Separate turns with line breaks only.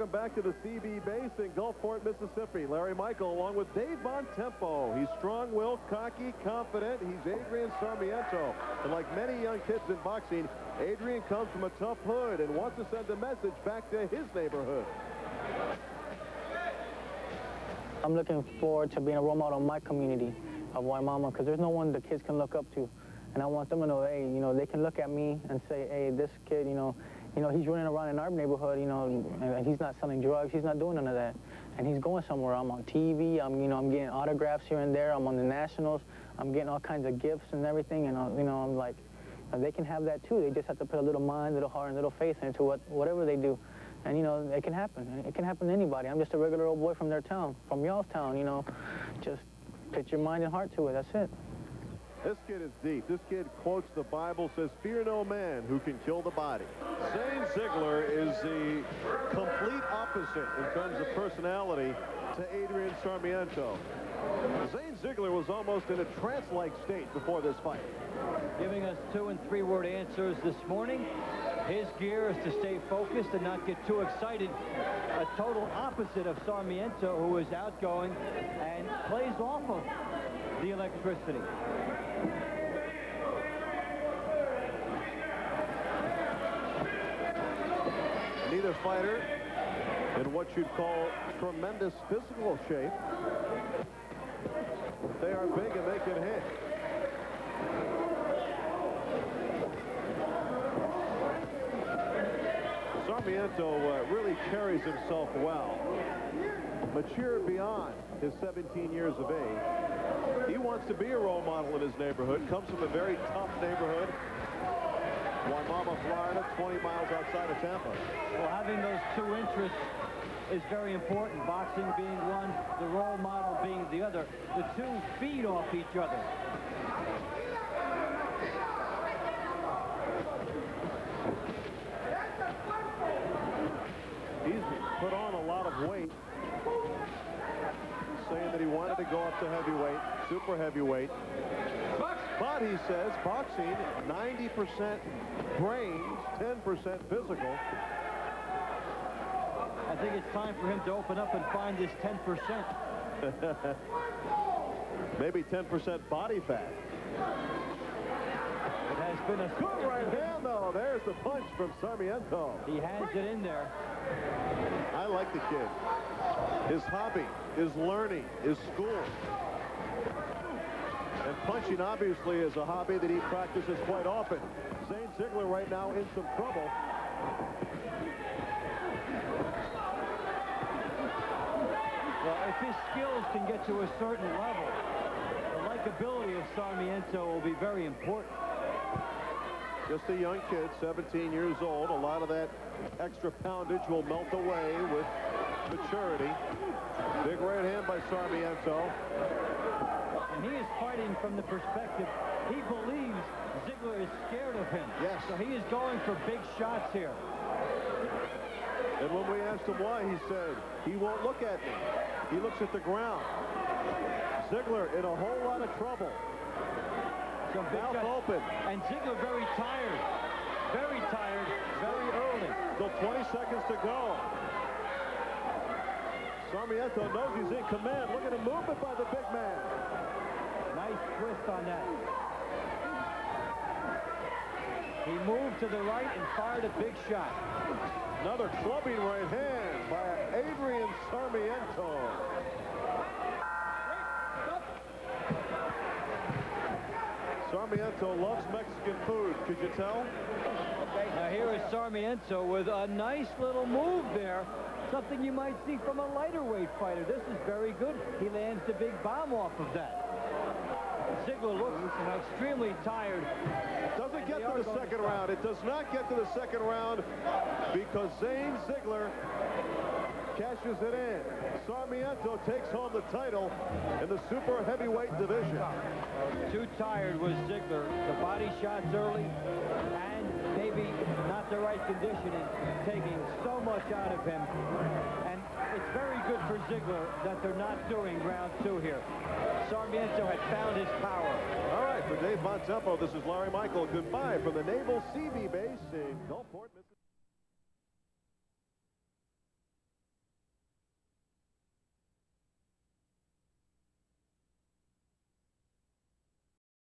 welcome back to the CB base in Gulfport, Mississippi. Larry Michael along with Dave Bontempo. He's strong-willed, cocky, confident. He's Adrian Sarmiento. And like many young kids in boxing, Adrian comes from a tough hood and wants to send a message back to his neighborhood.
I'm looking forward to being a role model in my community of Waimama, because there's no one the kids can look up to. And I want them to know, hey, you know, they can look at me and say, hey, this kid, you know, he's running around in our neighborhood, you know, and he's not selling drugs, he's not doing none of that. And he's going somewhere. I'm on TV, I'm getting autographs here and there, I'm on the nationals, I'm getting all kinds of gifts and everything, and, I'm like, they can have that too. They just have to put a little mind, a little heart, and a little faith into whatever they do. And, it can happen. It can happen to anybody. I'm just a regular old boy from their town, from y'all's town, Just put your mind and heart to it, that's it.
This kid is deep. This kid quotes the Bible, says, fear no man who can kill the body. Zane Ziegler is the complete opposite in terms of personality to Adrian Sarmiento. Zane Ziegler was almost in a trance-like state before this fight.
Giving us 2- and 3-word answers this morning. His gear is to stay focused and not get too excited. A total opposite of Sarmiento, who is outgoing and plays off of the electricity.
Neither fighter in what you'd call tremendous physical shape. They are big and they can hit. Sarmiento really carries himself well. Mature beyond his 17 years of age. He wants to be a role model in his neighborhood. Comes from a very tough neighborhood. Waimama, Florida, 20 miles outside of Tampa.
Well, having those two interests is very important. Boxing being one, the role model being the other. The two feed off each other.
He's put on a lot of weight, saying that he wanted to go up to heavyweight, super heavyweight. But he says boxing, 90% brains, 10% physical.
I think it's time for him to open up and find this 10%.
Maybe 10% body fat.
It has been a
good right hand, though. There's the punch from Sarmiento.
He has it in there.
I like the kid. His hobby is learning, is school. And punching, obviously, is a hobby that he practices quite often. Zane Ziegler right now in some trouble.
Well, if his skills can get to a certain level, the likability of Sarmiento will be very important.
Just a young kid, 17 years old. A lot of that extra poundage will melt away with maturity. Big right hand by Sarmiento.
And he is fighting from the perspective, he believes Ziegler is scared of him.
Yes.
So he is going for big shots here.
And when we asked him why, he said, he won't look at me. He looks at the ground. Ziegler in a whole lot of trouble.
So
mouth open.
And Ziegler very tired, very early.
Still 20 seconds to go. Sarmiento knows he's in command. Look at the movement by the big man.
Nice twist on that. He moved to the right and fired a big shot.
Another clubbing right hand by Adrian Sarmiento. Sarmiento loves Mexican food. Could you tell?
Now here is Sarmiento with a nice little move there. Something you might see from a lighter weight fighter. This is very good. He lands the big bomb off of that. Ziegler looks extremely tired.
Doesn't get to the second round. It does not get to the second round because Zane Ziegler cashes it in. Sarmiento takes home the title in the super heavyweight division.
Too tired was Ziegler. The body shots early and maybe not the right conditioning, taking so much out of him. And it's very good for Ziegler that they're not doing round two here. Sarmiento had found his power.
All right, for Dave Bontempo, this is Larry Michael. Goodbye from the Naval CB base in Gulfport, Mississippi.